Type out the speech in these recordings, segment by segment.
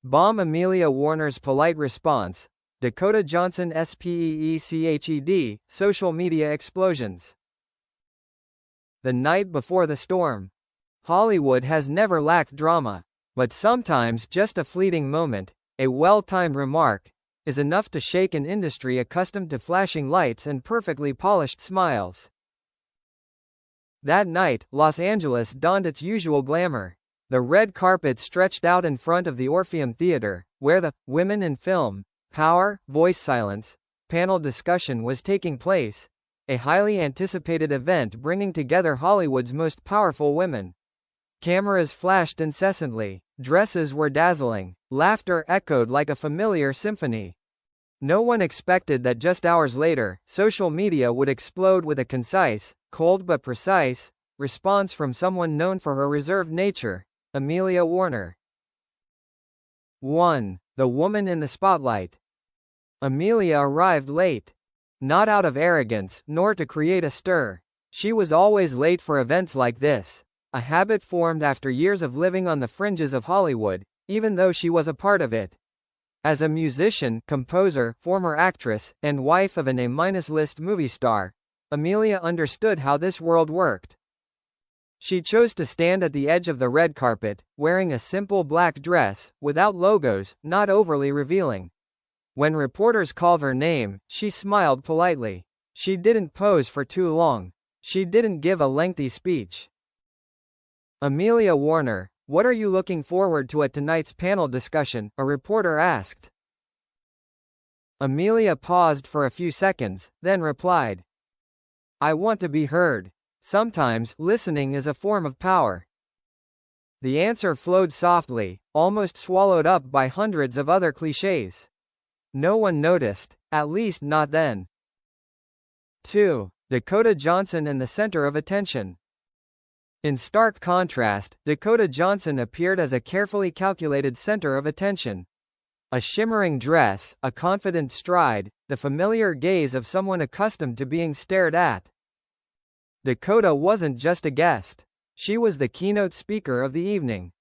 Bomb Amelia Warner's polite response. Dakota Johnson SPEECHED, social media explosions. The night before the storm. Hollywood has never lacked drama. But sometimes just a fleeting moment, a well-timed remark, is enough to shake an industry accustomed to flashing lights and perfectly polished smiles. That night, Los Angeles donned its usual glamour. The red carpet stretched out in front of the Orpheum Theater, where the Women in Film, Power, Voice Silence panel discussion was taking place, a highly anticipated event bringing together Hollywood's most powerful women. Cameras flashed incessantly, dresses were dazzling, laughter echoed like a familiar symphony. No one expected that just hours later, social media would explode with a concise, cold but precise, response from someone known for her reserved nature, Amelia Warner. 1. The woman in the spotlight. Amelia arrived late. Not out of arrogance, nor to create a stir. She was always late for events like this, a habit formed after years of living on the fringes of Hollywood, even though she was a part of it. As a musician, composer, former actress, and wife of an A-list movie star, Amelia understood how this world worked. She chose to stand at the edge of the red carpet, wearing a simple black dress, without logos, not overly revealing. When reporters called her name, she smiled politely. She didn't pose for too long. She didn't give a lengthy speech. Amelia Warner, what are you looking forward to at tonight's panel discussion? A reporter asked. Amelia paused for a few seconds, then replied, I want to be heard. Sometimes, listening is a form of power. The answer flowed softly, almost swallowed up by hundreds of other cliches. No one noticed, at least not then. 2. Dakota Johnson and the center of attention. In stark contrast, Dakota Johnson appeared as a carefully calculated center of attention. A shimmering dress, a confident stride, the familiar gaze of someone accustomed to being stared at. Dakota wasn't just a guest. She was the keynote speaker of the evening.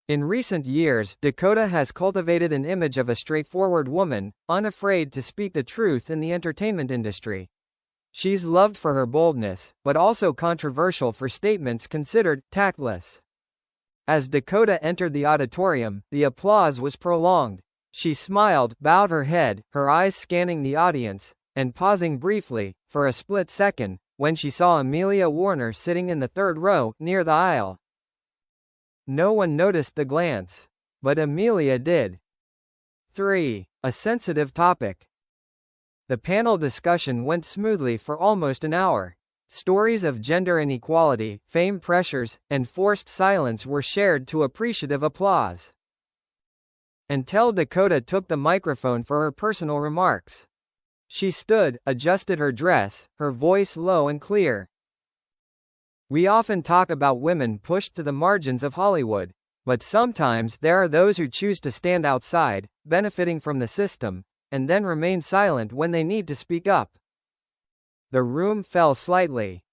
In recent years, Dakota has cultivated an image of a straightforward woman, unafraid to speak the truth in the entertainment industry. She's loved for her boldness, but also controversial for statements considered tactless. As Dakota entered the auditorium, the applause was prolonged. She smiled, bowed her head, her eyes scanning the audience, and pausing briefly, for a split second, when she saw Amelia Warner sitting in the third row, near the aisle. No one noticed the glance. But Amelia did. 3. A sensitive topic. The panel discussion went smoothly for almost an hour. Stories of gender inequality, fame pressures, and forced silence were shared to appreciative applause. Until Dakota took the microphone for her personal remarks. She stood, adjusted her dress, her voice low and clear. We often talk about women pushed to the margins of Hollywood. But sometimes there are those who choose to stand outside, benefiting from the system, and then remain silent when they need to speak up. The room fell slightly.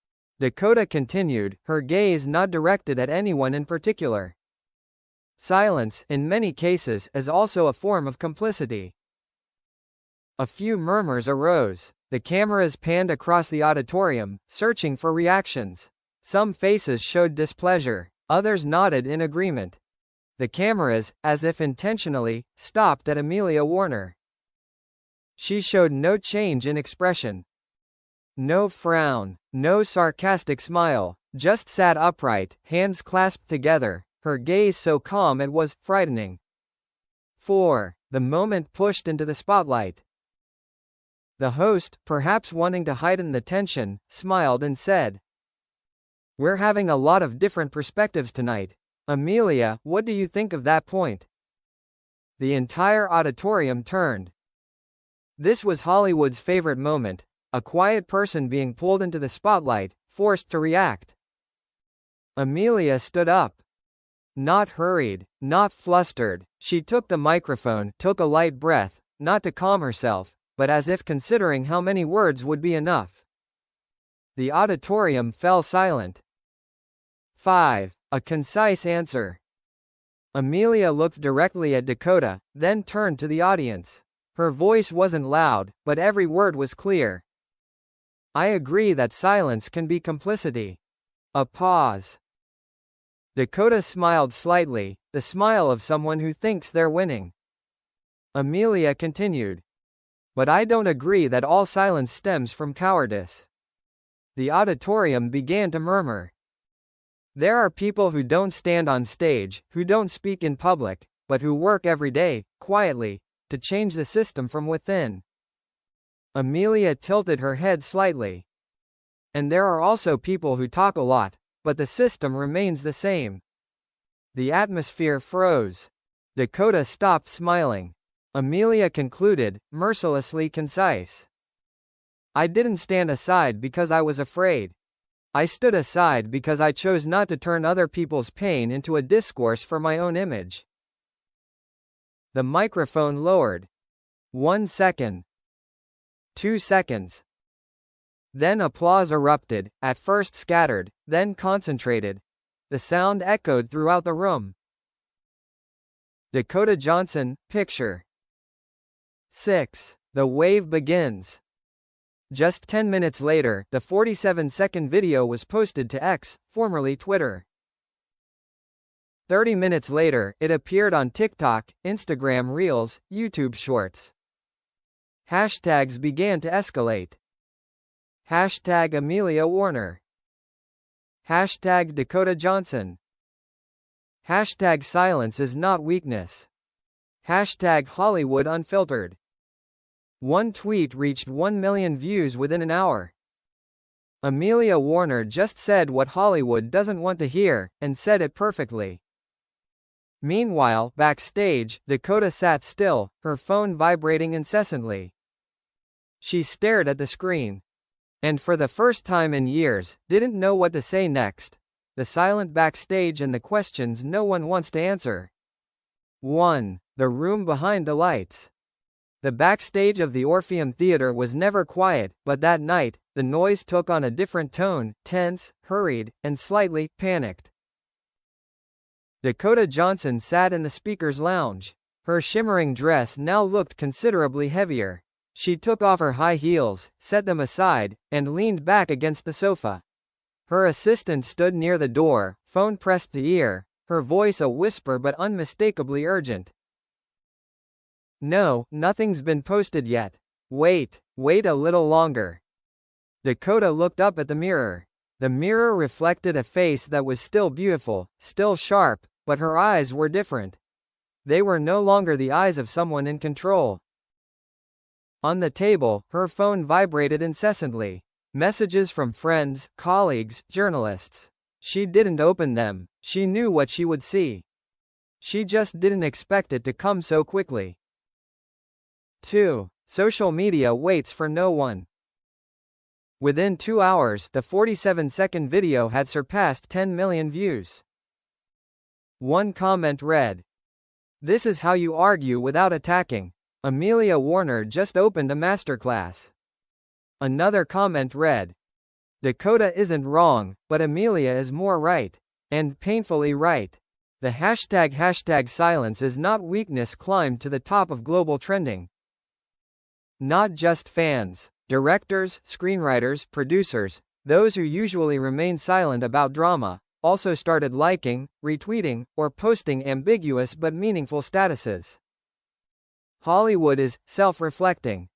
Dakota continued, her gaze not directed at anyone in particular. Silence, in many cases, is also a form of complicity. A few murmurs arose. The cameras panned across the auditorium, searching for reactions. Some faces showed displeasure, others nodded in agreement. The cameras, as if intentionally, stopped at Amelia Warner. She showed no change in expression. No frown, no sarcastic smile, just sat upright, hands clasped together, her gaze so calm it was frightening. 4. The moment pushed into the spotlight. The host, perhaps wanting to heighten the tension, smiled and said, We're having a lot of different perspectives tonight. Amelia, what do you think of that point? The entire auditorium turned. This was Hollywood's favorite moment, a quiet person being pulled into the spotlight, forced to react. Amelia stood up. Not hurried, not flustered, she took the microphone, took a light breath, not to calm herself, but as if considering how many words would be enough. The auditorium fell silent. 5. A concise answer. Amelia looked directly at Dakota, then turned to the audience. Her voice wasn't loud, but every word was clear. I agree that silence can be complicity. A pause. Dakota smiled slightly, the smile of someone who thinks they're winning. Amelia continued. But I don't agree that all silence stems from cowardice. The auditorium began to murmur. There are people who don't stand on stage, who don't speak in public, but who work every day, quietly, to change the system from within. Amelia tilted her head slightly. And there are also people who talk a lot, but the system remains the same. The atmosphere froze. Dakota stopped smiling. Amelia concluded, mercilessly concise. I didn't stand aside because I was afraid. I stood aside because I chose not to turn other people's pain into a discourse for my own image. The microphone lowered. 1 second. 2 seconds. Then applause erupted, at first scattered, then concentrated. The sound echoed throughout the room. Dakota Johnson, picture. 6. The wave begins. Just 10 minutes later, the 47-second video was posted to X, formerly Twitter. 30 minutes later, it appeared on TikTok, Instagram Reels, YouTube Shorts. Hashtags began to escalate. Hashtag Amelia Warner. Hashtag Dakota Johnson. Hashtag silence is not weakness. Hashtag Hollywood Unfiltered. One tweet reached 1 million views within an hour. Amelia Warner just said what Hollywood doesn't want to hear, and said it perfectly. Meanwhile, backstage, Dakota sat still, her phone vibrating incessantly. She stared at the screen. And for the first time in years, didn't know what to say next. The silent backstage and the questions no one wants to answer. 1. The room behind the lights. The backstage of the Orpheum Theater was never quiet, but that night, the noise took on a different tone, tense, hurried, and slightly panicked. Dakota Johnson sat in the speaker's lounge. Her shimmering dress now looked considerably heavier. She took off her high heels, set them aside, and leaned back against the sofa. Her assistant stood near the door, phone pressed to ear, her voice a whisper but unmistakably urgent. No, nothing's been posted yet. Wait a little longer. Dakota looked up at the mirror. The mirror reflected a face that was still beautiful, still sharp, but her eyes were different. They were no longer the eyes of someone in control. On the table, her phone vibrated incessantly. Messages from friends, colleagues, journalists. She didn't open them. She knew what she would see. She just didn't expect it to come so quickly. 2. Social media waits for no one. Within 2 hours, the 47-second video had surpassed 10 million views. One comment read, "This is how you argue without attacking. Amelia Warner just opened a masterclass." Another comment read, "Dakota isn't wrong, but Amelia is more right. And painfully right." The hashtag silence is not weakness climbed to the top of global trending. Not just fans, directors, screenwriters, producers, those who usually remain silent about drama, also started liking, retweeting, or posting ambiguous but meaningful statuses. Hollywood is self-reflecting.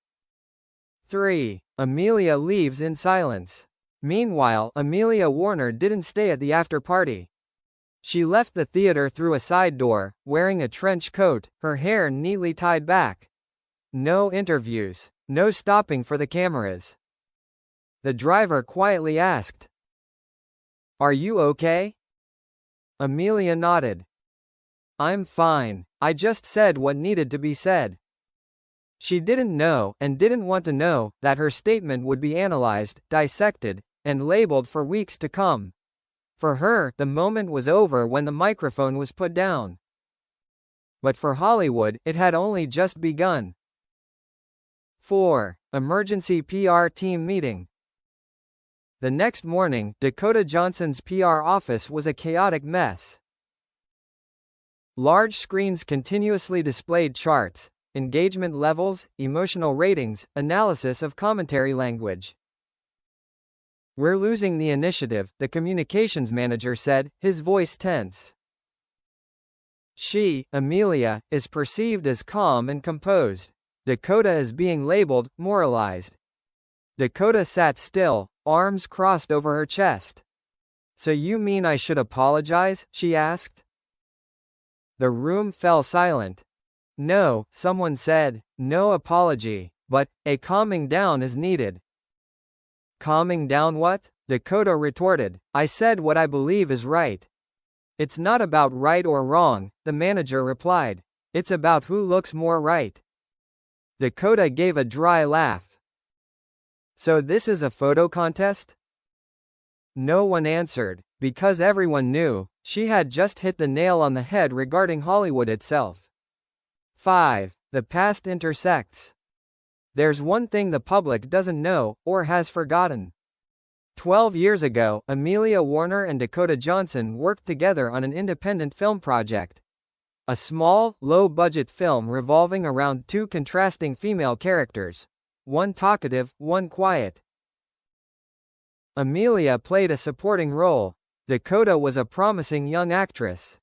3. Amelia leaves in silence. Meanwhile, Amelia Warner didn't stay at the after-party. She left the theater through a side door, wearing a trench coat, her hair neatly tied back. No interviews. No stopping for the cameras. The driver quietly asked, "Are you okay?" Amelia nodded. "I'm fine. I just said what needed to be said." She didn't know, and didn't want to know, that her statement would be analyzed, dissected, and labeled for weeks to come. For her, the moment was over when the microphone was put down. But for Hollywood, it had only just begun. 4. Emergency PR team meeting. The next morning, Dakota Johnson's PR office was a chaotic mess. Large screens continuously displayed charts, engagement levels, emotional ratings, analysis of commentary language. "We're losing the initiative," the communications manager said, his voice tense. She, Amelia, is perceived as calm and composed. Dakota is being labeled, moralized. Dakota sat still, arms crossed over her chest. "So you mean I should apologize?" she asked. The room fell silent. "No," someone said, "no apology, but a calming down is needed." "Calming down what?" Dakota retorted. "I said what I believe is right." "It's not about right or wrong," the manager replied. "It's about who looks more right." Dakota gave a dry laugh. "So this is a photo contest?" No one answered, because everyone knew, she had just hit the nail on the head regarding Hollywood itself. 5. The past intersects. There's one thing the public doesn't know, or has forgotten. 12 years ago, Amelia Warner and Dakota Johnson worked together on an independent film project. A small, low-budget film revolving around two contrasting female characters. One talkative, one quiet. Amelia played a supporting role. Dakota was a promising young actress.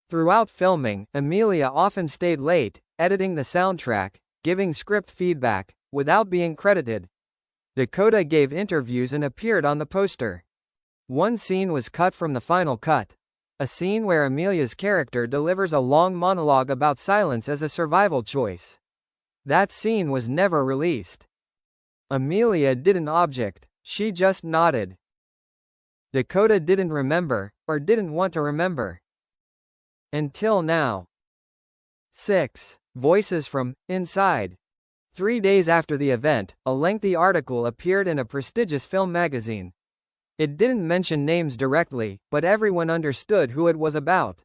Throughout filming, Amelia often stayed late, editing the soundtrack, giving script feedback, without being credited. Dakota gave interviews and appeared on the poster. One scene was cut from the final cut. A scene where Amelia's character delivers a long monologue about silence as a survival choice. That scene was never released. Amelia didn't object, she just nodded. Dakota didn't remember, or didn't want to remember. Until now. 6. Voices from Inside. 3 days after the event, a lengthy article appeared in a prestigious film magazine. It didn't mention names directly, but everyone understood who it was about.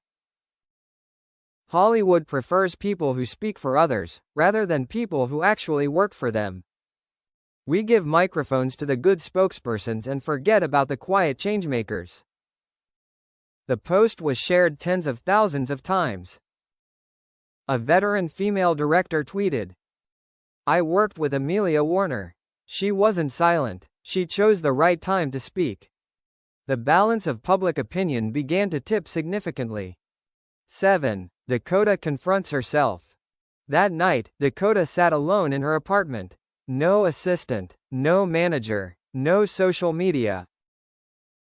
Hollywood prefers people who speak for others, rather than people who actually work for them. We give microphones to the good spokespersons and forget about the quiet changemakers. The post was shared tens of thousands of times. A veteran female director tweeted, "I worked with Amelia Warner. She wasn't silent. She chose the right time to speak." The balance of public opinion began to tip significantly. 7. Dakota confronts herself. That night, Dakota sat alone in her apartment. No assistant, no manager, no social media.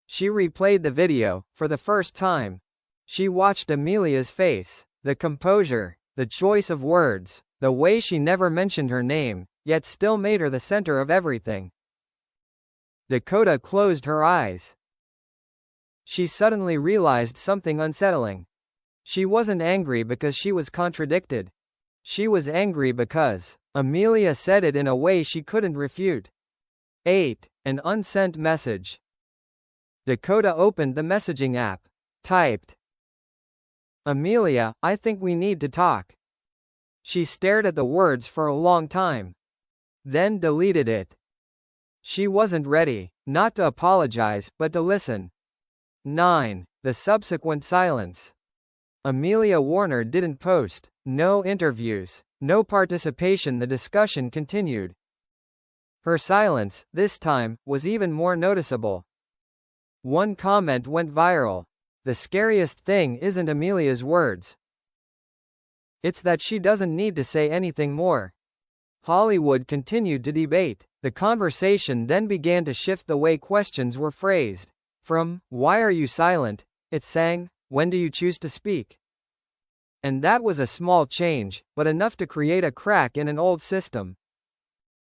She replayed the video, for the first time. She watched Amelia's face, the composure, the choice of words, the way she never mentioned her name, yet still made her the center of everything. Dakota closed her eyes. She suddenly realized something unsettling. She wasn't angry because she was contradicted. She was angry because Amelia said it in a way she couldn't refute. 8. An unsent message. Dakota opened the messaging app. Typed, "Amelia, I think we need to talk." She stared at the words for a long time. Then deleted it. She wasn't ready, not to apologize, but to listen. 9. The subsequent silence. Amelia Warner didn't post. No interviews. No participation. The discussion continued. Her silence, this time, was even more noticeable. One comment went viral. "The scariest thing isn't Amelia's words. It's that she doesn't need to say anything more." Hollywood continued to debate. The conversation then began to shift the way questions were phrased. From, "Why are you silent?" it sang, "When do you choose to speak?" And that was a small change, but enough to create a crack in an old system.